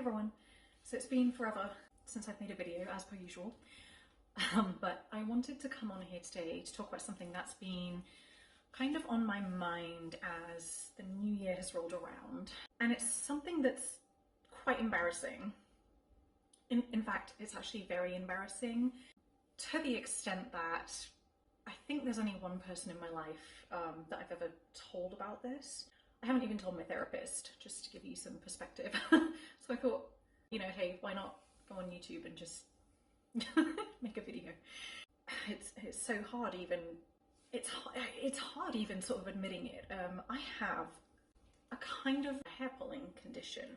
everyone. So it's been forever since I've made a video, as per usual, but I wanted to come on here today to talk about something that's been kind of on my mind as the new year has rolled around, and it's something that's quite embarrassing. In fact, it's actually very embarrassing to the extent that I think there's only one person in my life that I've ever told about this. I haven't even told my therapist, just to give you some perspective. So I thought, you know, hey, why not go on YouTube and just make a video? It's so hard even, it's hard even sort of admitting it. I have a kind of hair pulling condition.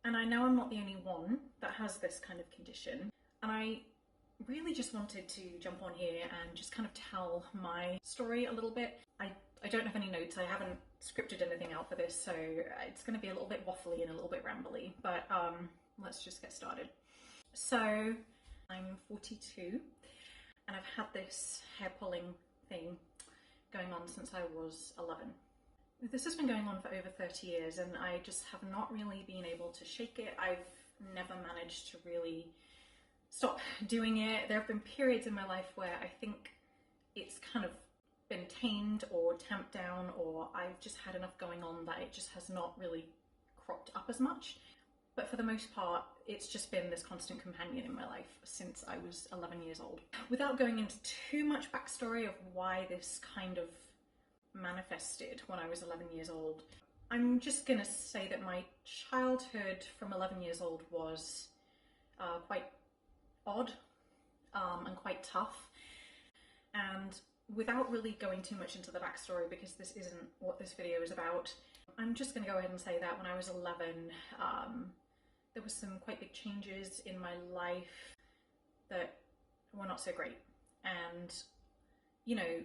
And I know I'm not the only one that has this kind of condition. And I really just wanted to jump on here and just kind of tell my story a little bit. I don't have any notes. I haven't scripted anything out for this, so it's going to be a little bit waffly and a little bit rambly, but let's just get started. So I'm 42 and I've had this hair pulling thing going on since I was 11. This has been going on for over 30 years and I just have not really been able to shake it. I've never managed to really stop doing it. There have been periods in my life where I think it's kind of been tamed or tamped down, or I've just had enough going on that it just has not really cropped up as much. But for the most part, it's just been this constant companion in my life since I was 11 years old. Without going into too much backstory of why this kind of manifested when I was 11 years old, I'm just gonna say that my childhood from 11 years old was quite odd and quite tough. And without really going too much into the backstory, because this isn't what this video is about, I'm just going to go ahead and say that when I was 11, there was some quite big changes in my life that were not so great. And, you know,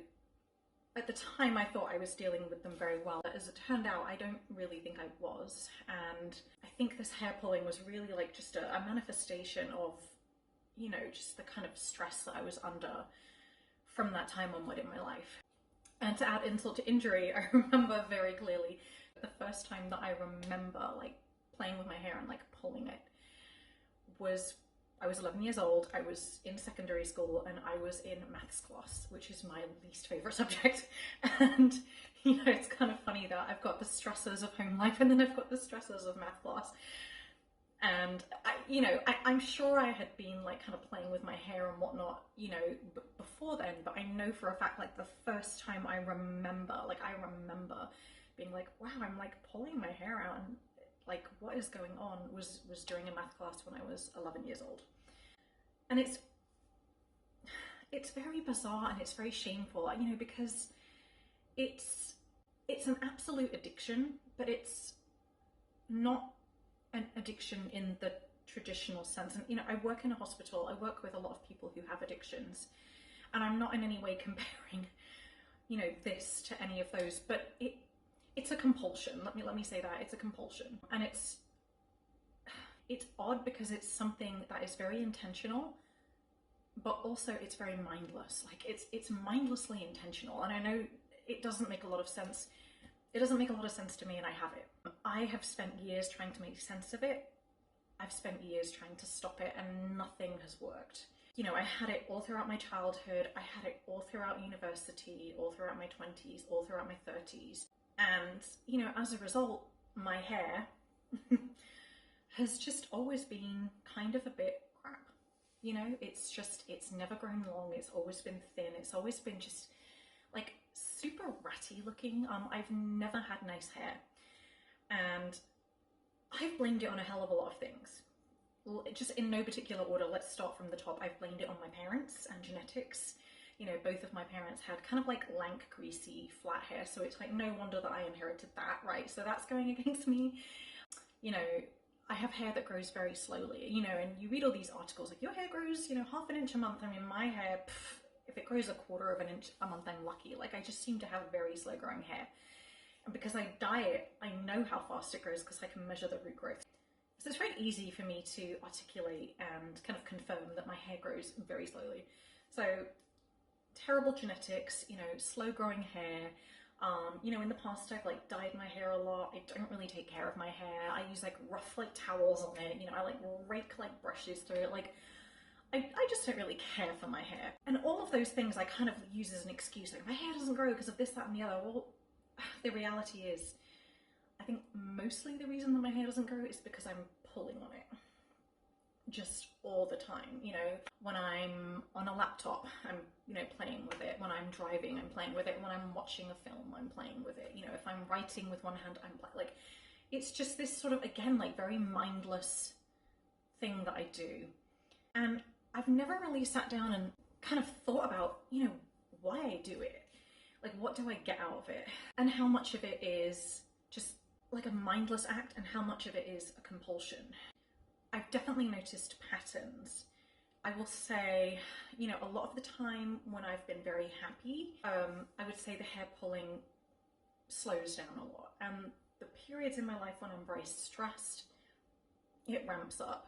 at the time I thought I was dealing with them very well. As it turned out, I don't really think I was. And I think this hair pulling was really like just a manifestation of, you know, just the kind of stress that I was under from that time onward in my life. And to add insult to injury, I remember very clearly the first time that I remember like playing with my hair and like pulling it was, I was 11 years old, I was in secondary school and I was in maths class, which is my least favorite subject. And you know, it's kind of funny that I've got the stresses of home life and then I've got the stresses of math class. And I'm sure I had been like kind of playing with my hair and whatnot, you know, before then, but I know for a fact, like the first time I remember being like, wow, I'm like pulling my hair out and like, what is going on, was during a math class when I was 11 years old. And it's very bizarre and it's very shameful, you know, because it's an absolute addiction, but it's not an addiction in the traditional sense. And you know, I work in a hospital, I work with a lot of people who have addictions, and I'm not in any way comparing, you know, this to any of those, but it's a compulsion. Let me say that, it's a compulsion. And it's odd because it's something that is very intentional, but also it's very mindless. Like it's mindlessly intentional. And I know it doesn't make a lot of sense. It doesn't make a lot of sense to me, and I have it. I have spent years trying to make sense of it. I've spent years trying to stop it and nothing has worked. You know, I had it all throughout my childhood. I had it all throughout university, all throughout my 20s, all throughout my 30s. And, you know, as a result, my hair has just always been kind of a bit crap. You know, it's never grown long. It's always been thin. It's always been just like super ratty looking. I've never had nice hair, and I've blamed it on a hell of a lot of things. Just in no particular order, let's start from the top. I've blamed it on my parents and genetics. You know, both of my parents had kind of like lank, greasy, flat hair, so it's like no wonder that I inherited that, right? So that's going against me. You know, I have hair that grows very slowly, you know, and you read all these articles like your hair grows, you know, half an inch a month. I mean, my hair, if it grows a quarter of an inch a month, I'm lucky. Like I just seem to have very slow growing hair. And because I dye it, I know how fast it grows because I can measure the root growth. So it's very easy for me to articulate and kind of confirm that my hair grows very slowly. So terrible genetics, you know, slow growing hair, You know, in the past I've like dyed my hair a lot. I don't really take care of my hair. I use like rough like towels on it. You know, I like rake like brushes through it. Like I just don't really care for my hair. And all of those things I kind of use as an excuse. Like, my hair doesn't grow because of this, that, and the other. Well, the reality is, I think mostly the reason that my hair doesn't grow is because I'm pulling on it. Just all the time. You know, when I'm on a laptop, I'm, you know, playing with it. When I'm driving, I'm playing with it. When I'm watching a film, I'm playing with it. You know, if I'm writing with one hand, I'm like, it's just this sort of, again, like very mindless thing that I do. And I've never really sat down and kind of thought about, you know, why I do it. Like, what do I get out of it? And how much of it is just like a mindless act and how much of it is a compulsion. I've definitely noticed patterns. I will say, you know, a lot of the time when I've been very happy, I would say the hair pulling slows down a lot. And the periods in my life when I'm very stressed, it ramps up.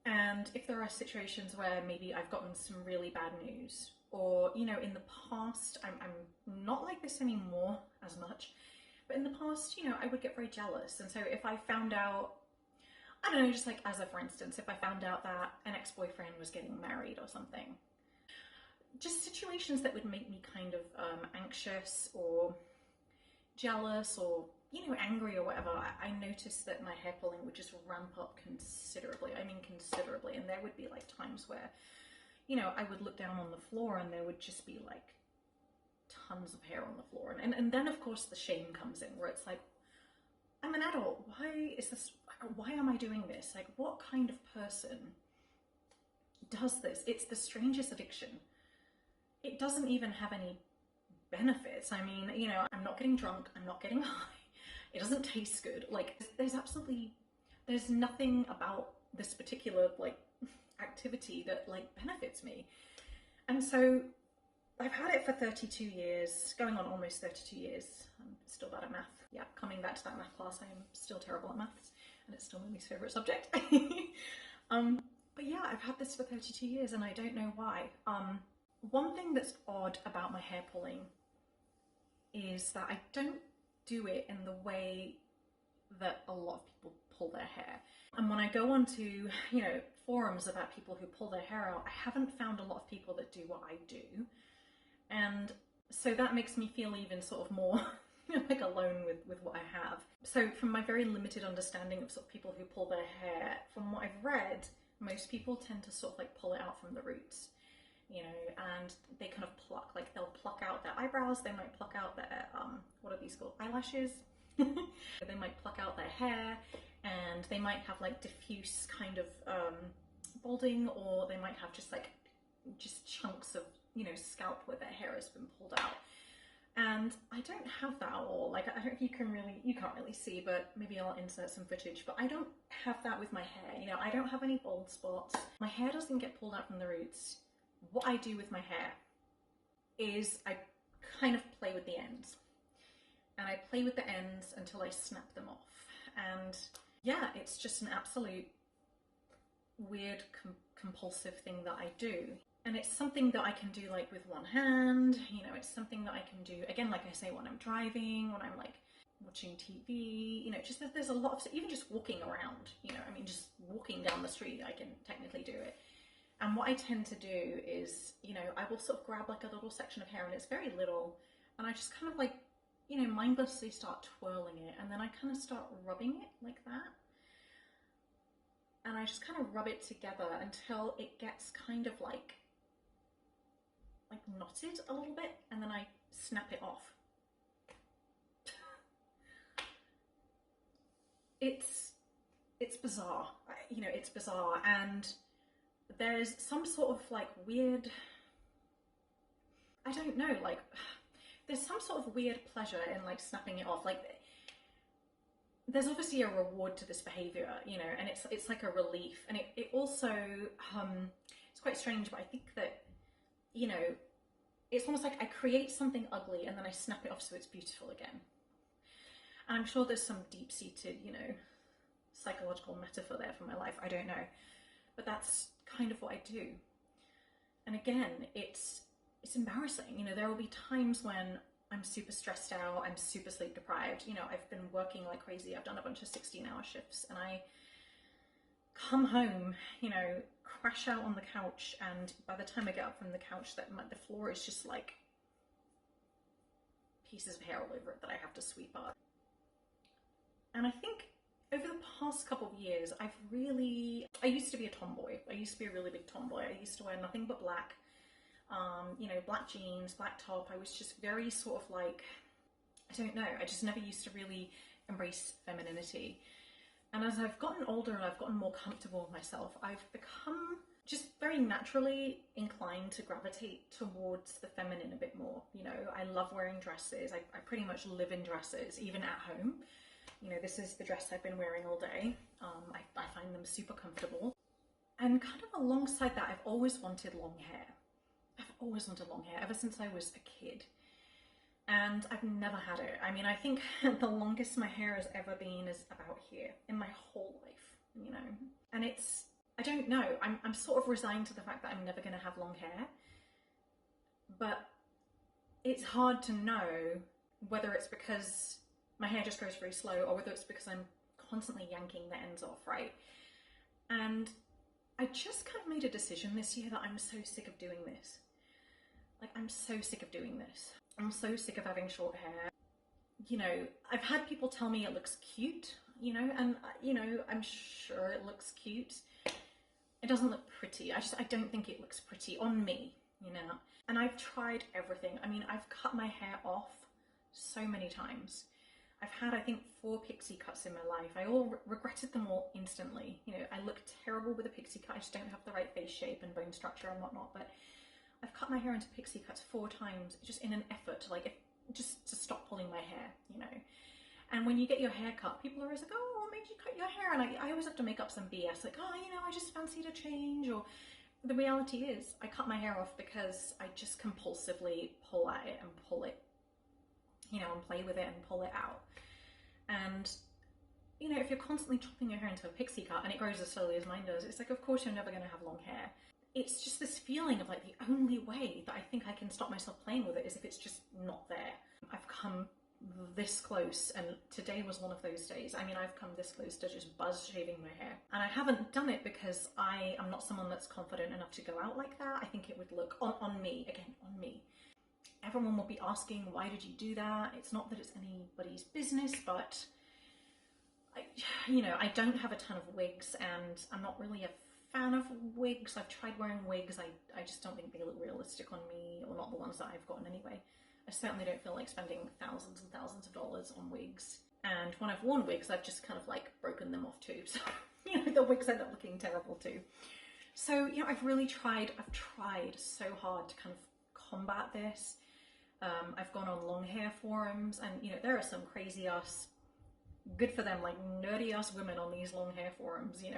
And if there are situations where maybe I've gotten some really bad news, or, you know, in the past, I'm not like this anymore as much, but in the past, you know, I would get very jealous. And so if I found out, I don't know, just like as a for instance, if I found out that an ex-boyfriend was getting married or something, just situations that would make me kind of anxious or jealous or, you know, angry or whatever, I noticed that my hair pulling would just ramp up considerably. I mean, considerably. And there would be like times where, you know, I would look down on the floor and there would just be like tons of hair on the floor. And then of course the shame comes in, where it's like, I'm an adult. Why am I doing this? Like, what kind of person does this? It's the strangest addiction. It doesn't even have any benefits. I mean, you know, I'm not getting drunk, I'm not getting high, it doesn't taste good. Like, there's nothing about this particular like activity that like benefits me. And so I've had it for 32 years, going on almost 32 years. I'm still bad at math. Yeah, coming back to that math class, I am still terrible at maths, and it's still my least favourite subject. But yeah, I've had this for 32 years and I don't know why. One thing that's odd about my hair pulling is that I don't do it in the way that a lot of people pull their hair. And when I go onto, you know, forums about people who pull their hair out, I haven't found a lot of people that do what I do. And so that makes me feel even sort of more like alone with what I have. So from my very limited understanding of sort of people who pull their hair, from what I've read, most people tend to sort of like pull it out from the roots, you know, and they kind of pluck, like they'll pluck out their eyebrows, they might pluck out their, what are these called? Eyelashes? They might pluck out their hair, and they might have like diffuse kind of balding, or they might have just chunks of, you know, scalp where their hair has been pulled out. And I don't have that at all. Like, I don't know if you can't really see, but maybe I'll insert some footage, but I don't have that with my hair. You know, I don't have any bald spots. My hair doesn't get pulled out from the roots. What I do with my hair is I kind of play with the ends. And I play with the ends until I snap them off. And yeah, it's just an absolute weird compulsive thing that I do. And it's something that I can do like with one hand, you know, it's something that I can do, again, like I say, when I'm driving, when I'm like watching TV, you know, just there's a lot of, even just walking around, you know, I mean, just walking down the street, I can technically do it. And what I tend to do is, you know, I will sort of grab like a little section of hair, and it's very little, and I just kind of like, you know, mindlessly start twirling it, and then I kind of start rubbing it like that. And I just kind of rub it together until it gets kind of like knotted a little bit, and then I snap it off. It's bizarre, you know, it's bizarre, and there's some sort of like weird, I don't know, like there's some sort of weird pleasure in like snapping it off. Like, there's obviously a reward to this behavior, you know, and it's like a relief, and it also it's quite strange, but I think that, you know, it's almost like I create something ugly and then I snap it off so it's beautiful again. And I'm sure there's some deep-seated, you know, psychological metaphor there for my life, I don't know, but that's kind of what I do. And again, it's embarrassing, you know, there will be times when I'm super stressed out, I'm super sleep deprived. You know, I've been working like crazy. I've done a bunch of 16-hour shifts, and I come home, you know, crash out on the couch, and by the time I get up from the couch, the floor is just like pieces of hair all over it that I have to sweep up. And I think over the past couple of years, I used to be a tomboy. I used to be a really big tomboy. I used to wear nothing but black, you know, black jeans, black top. I was just very sort of like, I don't know, I just never used to really embrace femininity. And as I've gotten older and I've gotten more comfortable with myself, I've become just very naturally inclined to gravitate towards the feminine a bit more. You know, I love wearing dresses. I pretty much live in dresses, even at home. You know, this is the dress I've been wearing all day. I find them super comfortable. And kind of alongside that, I've always wanted long hair. I've always wanted long hair ever since I was a kid. And I've never had it. I mean, I think the longest my hair has ever been is about here in my whole life, you know. And it's, I don't know, I'm sort of resigned to the fact that I'm never gonna have long hair. But it's hard to know whether it's because my hair just grows very slow or whether it's because I'm constantly yanking the ends off, right? And I just kind of made a decision this year that I'm so sick of doing this. Like, I'm so sick of doing this. I'm so sick of having short hair. You know, I've had people tell me it looks cute, you know, and, you know, I'm sure it looks cute. It doesn't look pretty. I don't think it looks pretty on me, you know. And I've tried everything. I mean, I've cut my hair off so many times. I've had, I think, 4 pixie cuts in my life. I regretted them all instantly. You know, I look terrible with a pixie cut. I just don't have the right face shape and bone structure and whatnot, but I've cut my hair into pixie cuts 4 times just in an effort to just to stop pulling my hair, you know. And when you get your hair cut, people are always like, oh, what made you cut your hair? And I always have to make up some BS, like, oh, you know, I just fancied a change. Or the reality is I cut my hair off because I just compulsively pull at it and pull it, you know, and play with it and pull it out. And, you know, if you're constantly chopping your hair into a pixie cut and it grows as slowly as mine does, it's like, of course you're never going to have long hair. It's just this feeling of like the only way that I think I can stop myself playing with it is if it's just not there. I've come this close, and today was one of those days. I mean, I've come this close to just buzz shaving my hair. And I haven't done it because I am not someone that's confident enough to go out like that. I think it would look, on me, again, on me. Everyone will be asking, why did you do that? It's not that it's anybody's business, but you know, I don't have a ton of wigs, and I'm not really a fan of wigs. I've tried wearing wigs. I just don't think they look realistic on me, or not the ones that I've gotten anyway. I certainly don't feel like spending thousands and thousands of dollars on wigs. And when I've worn wigs, I've just kind of like broken them off too. So, you know, the wigs end up looking terrible too. So, you know, I've tried so hard to kind of combat this. I've gone on long hair forums, and, you know, there are some crazy ass, good for them, like nerdy ass women on these long hair forums, you know,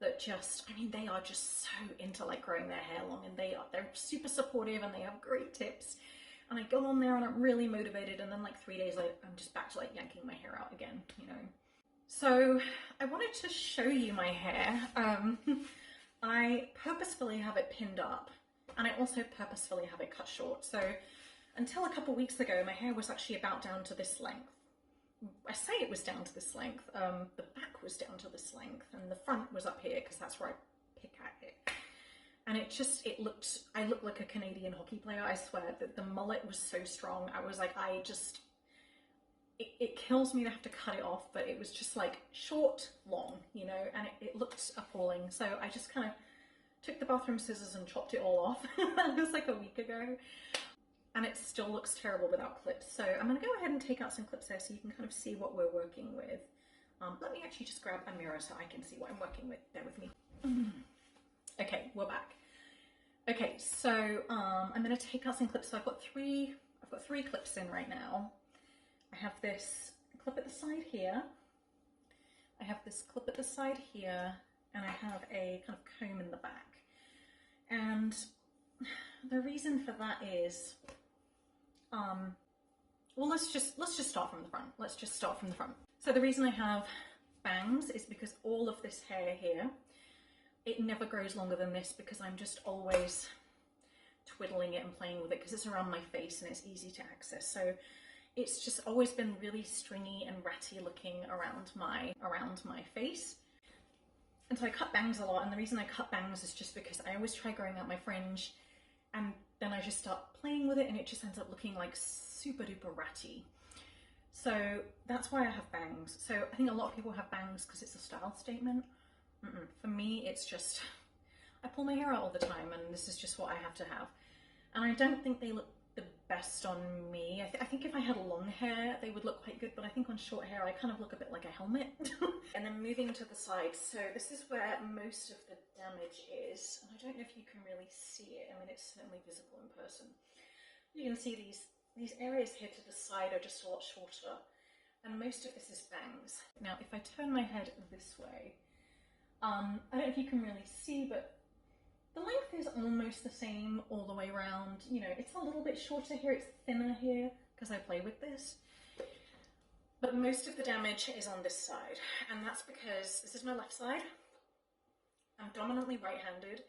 that just, I mean, they are just so into like growing their hair long, and they're super supportive and they have great tips. And I go on there and I'm really motivated, and then like 3 days later, I'm just back to like yanking my hair out again, you know. So I wanted to show you my hair. I purposefully have it pinned up, and I also purposefully have it cut short. So until a couple weeks ago, my hair was actually about down to this length. I say it was down to this length. The back was down to this length, and the front was up here because that's where I pick at it. And I looked like a Canadian hockey player, I swear. That the mullet was so strong. I was like, it kills me to have to cut it off, but it was just like short, long, you know, and it looked appalling. So I just kind of took the bathroom scissors and chopped it all off. That was like a week ago. And it still looks terrible without clips. So I'm gonna go ahead and take out some clips there so you can kind of see what we're working with. Let me actually just grab a mirror so I can see what I'm working with. Bear with me. Okay, we're back. Okay, so I'm gonna take out some clips. So I've got three clips in right now. I have this clip at the side here. I have this clip at the side here, and I have a kind of comb in the back. And the reason for that is, well, let's just start from the front. Let's just start from the front. So the reason I have bangs is because all of this hair here, it never grows longer than this, because I'm just always twiddling it and playing with it because it's around my face and it's easy to access. So it's just always been really stringy and ratty looking around my face. And so I cut bangs a lot, and the reason I cut bangs is just because I always try growing out my fringe and then I just start playing with it and it just ends up looking like super duper ratty. So that's why I have bangs. So I think a lot of people have bangs because it's a style statement. For me, it's just, I pull my hair out all the time and this is just what I have to have. And I don't think they look the best on me. I think if I had long hair, they would look quite good, but I think on short hair, I kind of look a bit like a helmet. And then moving to the side. So this is where most of the damage is. And I don't know if you can really see it. I mean, it's certainly visible in person. You can see these areas here to the side are just a lot shorter. And most of this is bangs. Now, if I turn my head this way, I don't know if you can really see, but the length is almost the same all the way around. You know, it's a little bit shorter here, it's thinner here because I play with this. But most of the damage is on this side, and that's because this is my left side. I'm dominantly right-handed,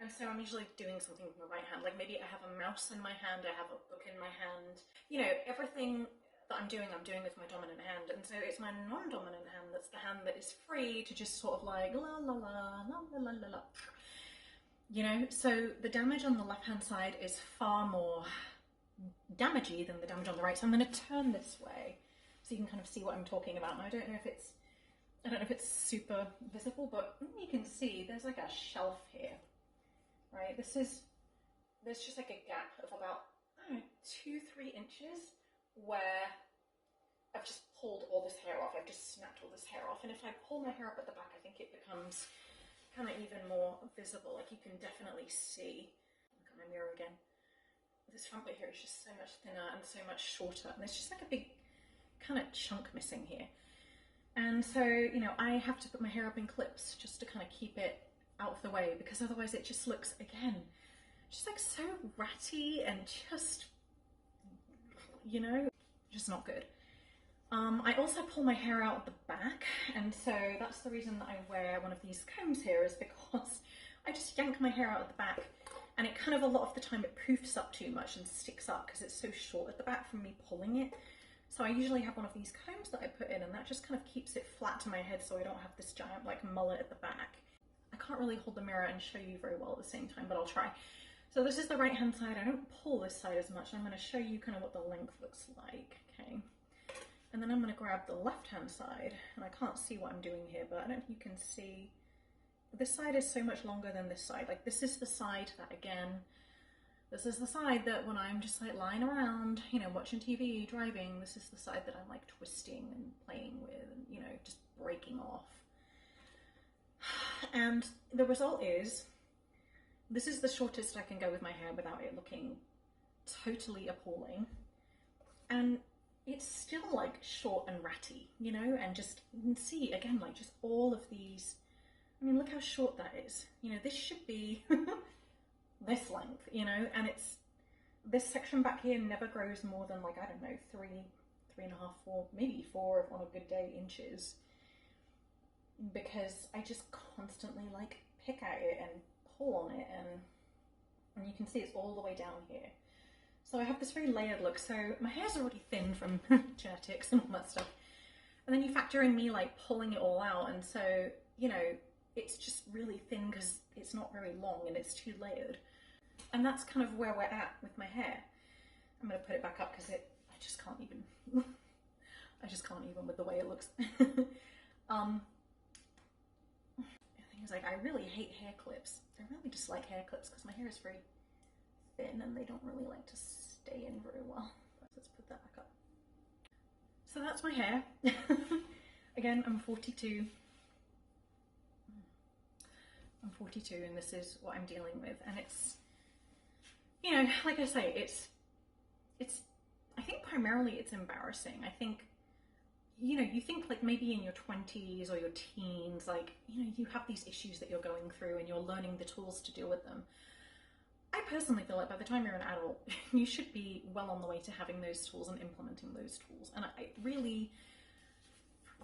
and so I'm usually doing something with my right hand. Like maybe I have a mouse in my hand, I have a book in my hand. You know, everything that I'm doing with my dominant hand, and so it's my non-dominant hand that's the hand that is free to just sort of like la la la la la la la la. You know, so the damage on the left-hand side is far more damagey than the damage on the right. So I'm going to turn this way so you can kind of see what I'm talking about. And I don't know if it's super visible, but you can see there's like a shelf here, right? There's just like a gap of about, I don't know, 2-3 inches where I've just pulled all this hair off. I've just snapped all this hair off. And if I pull my hair up at the back, I think it becomes kind of even more visible. Like you can definitely see, look at my mirror again, this front bit here is just so much thinner and so much shorter, and there's just like a big kind of chunk missing here. And so, you know, I have to put my hair up in clips just to kind of keep it out of the way, because otherwise it just looks, again, just like so ratty and just, you know, just not good. I also pull my hair out at the back, and so that's the reason that I wear one of these combs here, is because I just yank my hair out at the back, and it kind of, a lot of the time, it poofs up too much and sticks up because it's so short at the back from me pulling it. So I usually have one of these combs that I put in, and that just kind of keeps it flat to my head so I don't have this giant like mullet at the back. I can't really hold the mirror and show you very well at the same time, but I'll try. So this is the right hand side. I don't pull this side as much. I'm going to show you kind of what the length looks like, okay? And then I'm going to grab the left-hand side, and I can't see what I'm doing here, but I don't know if you can see. This side is so much longer than this side. Like this is the side that, again, this is the side that when I'm just like lying around, you know, watching TV, driving, this is the side that I'm like twisting and playing with and, you know, just breaking off. And the result is, this is the shortest I can go with my hair without it looking totally appalling. And it's still like short and ratty, you know, and just, you can see again, like just all of these, I mean, look how short that is. You know, this should be this length, you know, and it's, this section back here never grows more than like, I don't know, 3.5, 4, maybe 4 on a good day inches, because I just constantly like pick at it and pull on it, and you can see it's all the way down here. So I have this very layered look. So my hair's already thin from genetics and all that stuff. And then you factor in me like pulling it all out. And so, you know, it's just really thin because it's not very long and it's too layered. And that's kind of where we're at with my hair. I'm going to put it back up because I just can't even, I just can't even with the way it looks. The thing is, like, I really hate hair clips. I really dislike hair clips because my hair is very thin and they don't really like to stay in very well. Let's put that back up. So that's my hair. Again, I'm 42. I'm 42 and this is what I'm dealing with. And it's, you know, like I say, it's, I think primarily it's embarrassing. I think, you know, you think like maybe in your 20s or your teens, like, you know, you have these issues that you're going through and you're learning the tools to deal with them. I personally feel like by the time you're an adult, you should be well on the way to having those tools and implementing those tools. And it really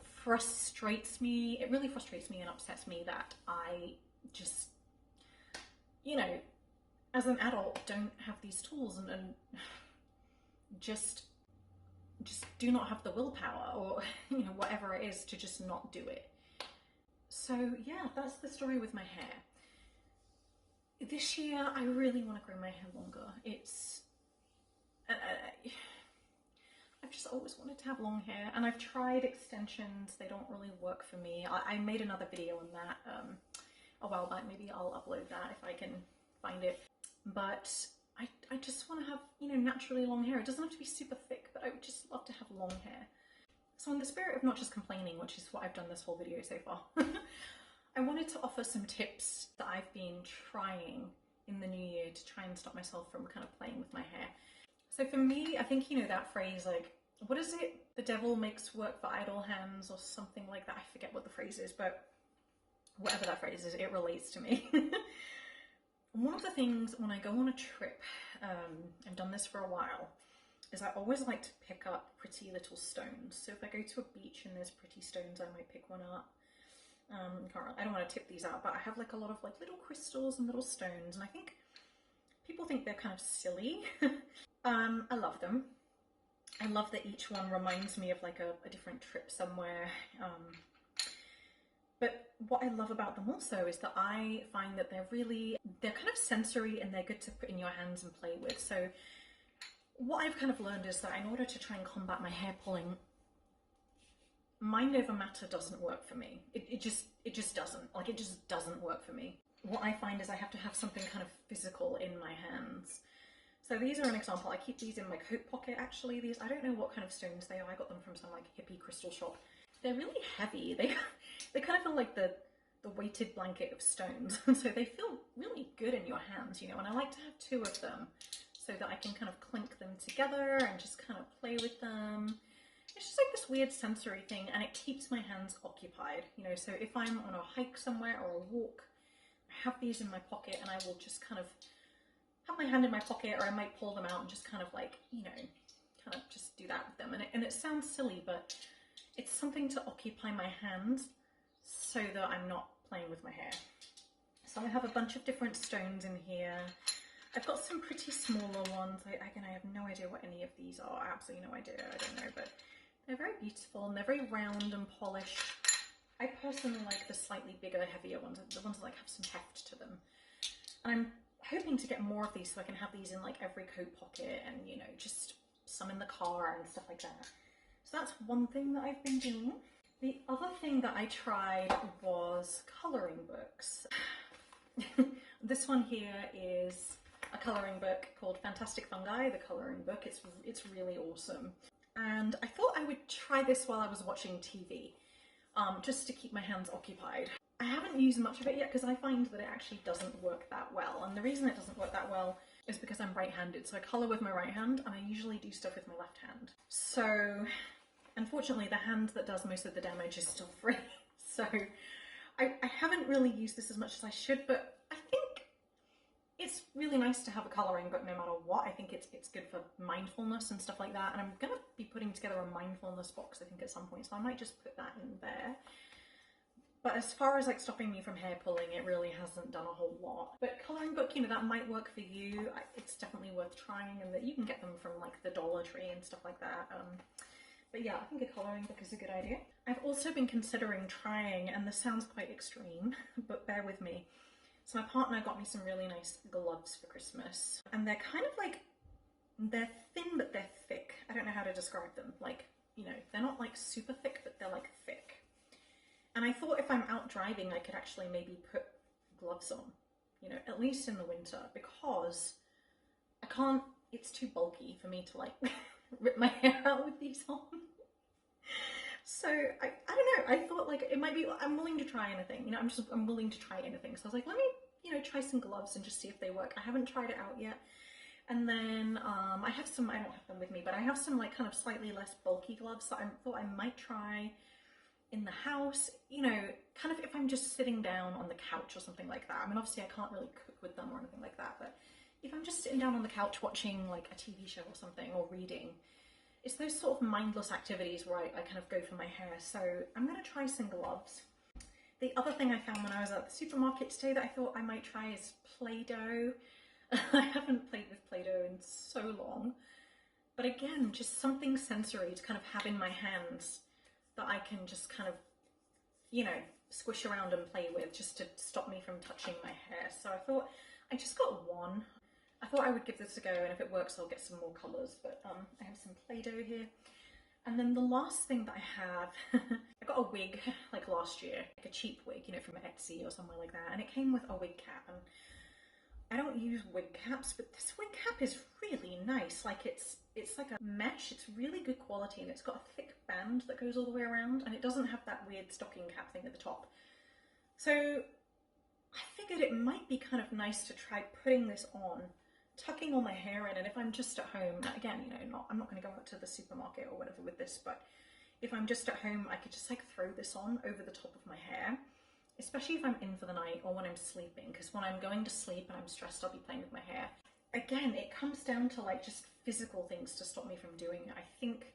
frustrates me. It really frustrates me and upsets me that I just, you know, as an adult, don't have these tools and just do not have the willpower, or you know, whatever it is, to just not do it. So yeah, that's the story with my hair. This year I really want to grow my hair longer. I've just always wanted to have long hair, and I've tried extensions. They don't really work for me. I made another video on that a while back. Maybe I'll upload that if I can find it. But I just want to have, you know, naturally long hair. It doesn't have to be super thick, but I would just love to have long hair. So in the spirit of not just complaining, which is what I've done this whole video so far, I wanted to offer some tips that I've been trying in the new year to try and stop myself from kind of playing with my hair. So for me, I think, you know, that phrase, like, what is it? The devil makes work for idle hands, or something like that. I forget what the phrase is, but whatever that phrase is, it relates to me. One of the things when I go on a trip, I've done this for a while, is I always like to pick up pretty little stones. So if I go to a beach and there's pretty stones, I might pick one up. I don't want to tip these out, but I have like a lot of like little crystals and little stones, and I think people think they're kind of silly. I love them. I love that each one reminds me of like a different trip somewhere. But what I love about them also is that I find that they're kind of sensory, and they're good to put in your hands and play with. So what I've kind of learned is that in order to try and combat my hair pulling, mind over matter doesn't work for me. It just doesn't. Like, it just doesn't work for me. What I find is I have to have something kind of physical in my hands. So these are an example. I keep these in my coat pocket, actually. These, I don't know what kind of stones they are. I got them from some like hippie crystal shop. They're really heavy. They kind of feel like the weighted blanket of stones. So they feel really good in your hands, you know, and I like to have two of them so that I can kind of clink them together and just kind of play with them. It's just like this weird sensory thing, and it keeps my hands occupied, you know. So if I'm on a hike somewhere or a walk, I have these in my pocket, and I will just kind of have my hand in my pocket, or I might pull them out and just kind of like, you know, kind of just do that with them. And it sounds silly, but it's something to occupy my hands so that I'm not playing with my hair. So I have a bunch of different stones in here. I've got some pretty smaller ones. Again, I have no idea what any of these are. Absolutely no idea. I don't know, but they're very beautiful, and they're very round and polished. I personally like the slightly bigger, heavier ones, the ones that like have some heft to them. And I'm hoping to get more of these so I can have these in like every coat pocket, and, you know, just some in the car and stuff like that. So that's one thing that I've been doing. The other thing that I tried was colouring books. This one here is a colouring book called Fantastic Fungi, the colouring book. It's really awesome. And I thought I would try this while I was watching TV, just to keep my hands occupied. I haven't used much of it yet because I find that it actually doesn't work that well. And the reason it doesn't work that well is because I'm right-handed. So I colour with my right hand, and I usually do stuff with my left hand. So unfortunately, the hand that does most of the damage is still free. So I haven't really used this as much as I should, but I think it's really nice to have a colouring book no matter what. I think it's good for mindfulness and stuff like that. And I'm going to be putting together a mindfulness box, I think, at some point. So I might just put that in there. But as far as like stopping me from hair pulling, it really hasn't done a whole lot. But colouring book, you know, that might work for you. It's definitely worth trying, and that you can get them from like the Dollar Tree and stuff like that. But yeah, I think a colouring book is a good idea. I've also been considering trying, and this sounds quite extreme, but bear with me. So my partner got me some really nice gloves for Christmas, and they're kind of like, they're thin, but they're thick. I don't know how to describe them. Like, you know, they're not like super thick, but they're like thick. And I thought if I'm out driving, I could actually maybe put gloves on, you know, at least in the winter, because I can't, it's too bulky for me to like rip my hair out with these on. So I don't know, I thought like it might be, I'm willing to try anything, you know, I'm willing to try anything. So I was like, let me, you know, try some gloves and just see if they work. I haven't tried it out yet. And then I have some, I don't have them with me, but I have some like kind of slightly less bulky gloves that I thought I might try in the house, you know, kind of if I'm just sitting down on the couch or something like that. I mean, obviously I can't really cook with them or anything like that, but if I'm just sitting down on the couch watching like a TV show or something, or reading, it's those sort of mindless activities where I kind of go for my hair. So I'm going to try some gloves. The other thing I found when I was at the supermarket today that I thought I might try is Play-Doh. I haven't played with Play-Doh in so long, but again, just something sensory to kind of have in my hands that I can just kind of, you know, squish around and play with just to stop me from touching my hair. So I thought, I just got one. I thought I would give this a go, and if it works I'll get some more colours, but I have some Play-Doh here. And then the last thing that I have, I got a wig like last year, like a cheap wig, you know, from Etsy or somewhere like that, and it came with a wig cap, and I don't use wig caps, but this wig cap is really nice. Like it's like a mesh, it's really good quality, and it's got a thick band that goes all the way around, and it doesn't have that weird stocking cap thing at the top. So I figured it might be kind of nice to try putting this on, tucking all my hair in, and if I'm just at home, again, you know, I'm not going to go out to the supermarket or whatever with this, but if I'm just at home, I could just like throw this on over the top of my hair, especially if I'm in for the night or when I'm sleeping, because when I'm going to sleep and I'm stressed, I'll be playing with my hair. Again, it comes down to like just physical things to stop me from doing it. I think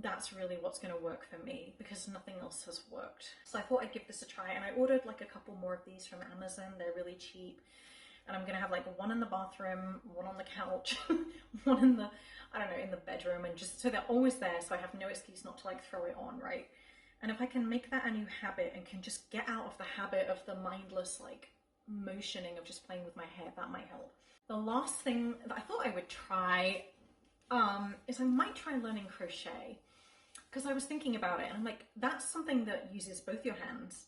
that's really what's going to work for me, because nothing else has worked. So I thought I'd give this a try, and I ordered like a couple more of these from Amazon. They're really cheap. And I'm going to have like one in the bathroom, one on the couch, one in the, I don't know, in the bedroom, and just so they're always there, so I have no excuse not to like throw it on, right? And if I can make that a new habit and can just get out of the habit of the mindless like motioning of just playing with my hair, that might help. The last thing that I thought I would try is I might try learning crochet, because I was thinking about it and I'm like, that's something that uses both your hands.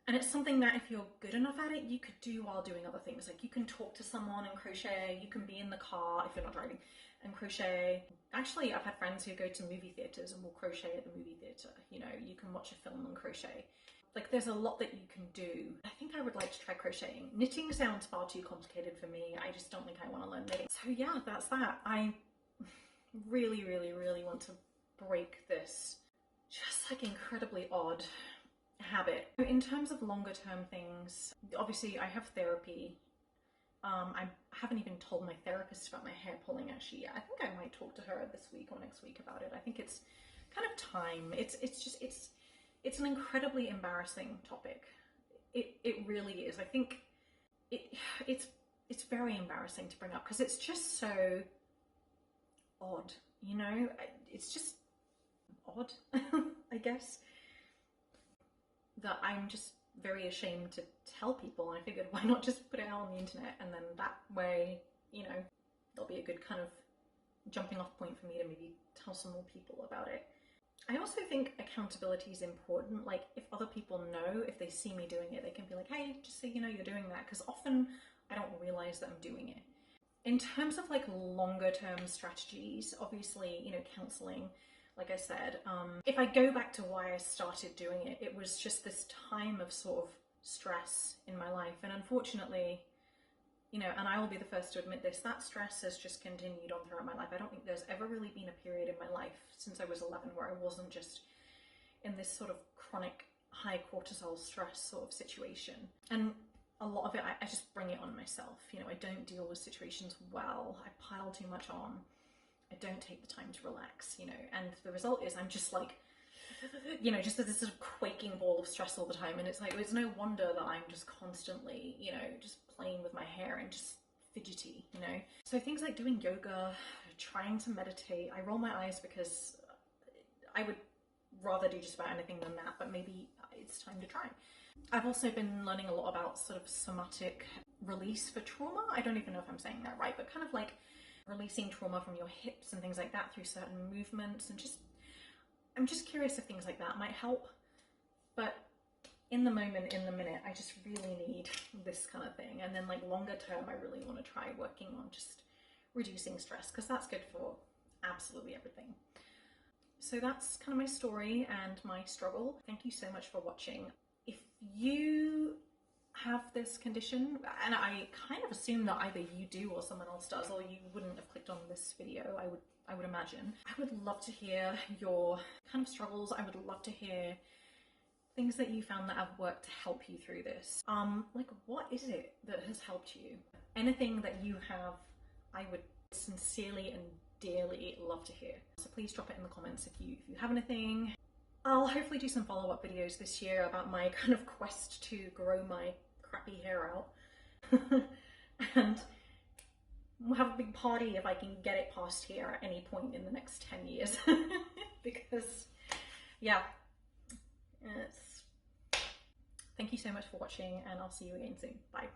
And it's something that if you're good enough at it, you could do while doing other things. Like you can talk to someone and crochet, you can be in the car if you're not driving and crochet. Actually, I've had friends who go to movie theatres and will crochet at the movie theatre. You know, you can watch a film and crochet. Like there's a lot that you can do. I think I would like to try crocheting. Knitting sounds far too complicated for me. I just don't think I want to learn knitting. So yeah, that's that. I really, really, really want to break this just like incredibly odd habit. In terms of longer term things, obviously I have therapy. I haven't even told my therapist about my hair pulling actually yet. I think I might talk to her this week or next week about it. I think it's kind of time. It's an incredibly embarrassing topic. It really is. I think it's very embarrassing to bring up because it's just so odd, you know? It's just odd, I guess, that I'm just very ashamed to tell people. I figured why not just put it out on the internet, and then that way, you know, there'll be a good kind of jumping off point for me to maybe tell some more people about it. I also think accountability is important. Like if other people know, if they see me doing it, they can be like, hey, just so you know you're doing that, because often I don't realize that I'm doing it. In terms of like longer term strategies, obviously, you know, counseling, like I said, if I go back to why I started doing it, it was just this time of sort of stress in my life. And unfortunately, you know, and I will be the first to admit this, that stress has just continued on throughout my life. I don't think there's ever really been a period in my life since I was 11 where I wasn't just in this sort of chronic high cortisol stress sort of situation. And a lot of it, I just bring it on myself. You know, I don't deal with situations well. I pile too much on. I don't take the time to relax, you know, and the result is I'm just like, you know, just this sort of quaking ball of stress all the time. And it's like, it's no wonder that I'm just constantly, you know, just playing with my hair and just fidgety, you know. So things like doing yoga, trying to meditate. I roll my eyes because I would rather do just about anything than that, but maybe it's time to try. I've also been learning a lot about sort of somatic release for trauma. I don't even know if I'm saying that right, but kind of like releasing trauma from your hips and things like that through certain movements, and just I'm just curious if things like that might help. But in the moment, in the minute, I just really need this kind of thing. And then like longer term, I really want to try working on just reducing stress, because that's good for absolutely everything. So that's kind of my story and my struggle. Thank you so much for watching. If you have this condition, and I kind of assume that either you do or someone else does, or you wouldn't have clicked on this video, I would imagine. I would love to hear your kind of struggles. I would love to hear things that you found that have worked to help you through this. Like what is it that has helped you? Anything that you have, I would sincerely and dearly love to hear. So please drop it in the comments if you have anything. I'll hopefully do some follow-up videos this year about my kind of quest to grow my crappy hair out. and we'll have a big party if I can get it past here at any point in the next 10 years. Because, yeah, thank you so much for watching, and I'll see you again soon. Bye.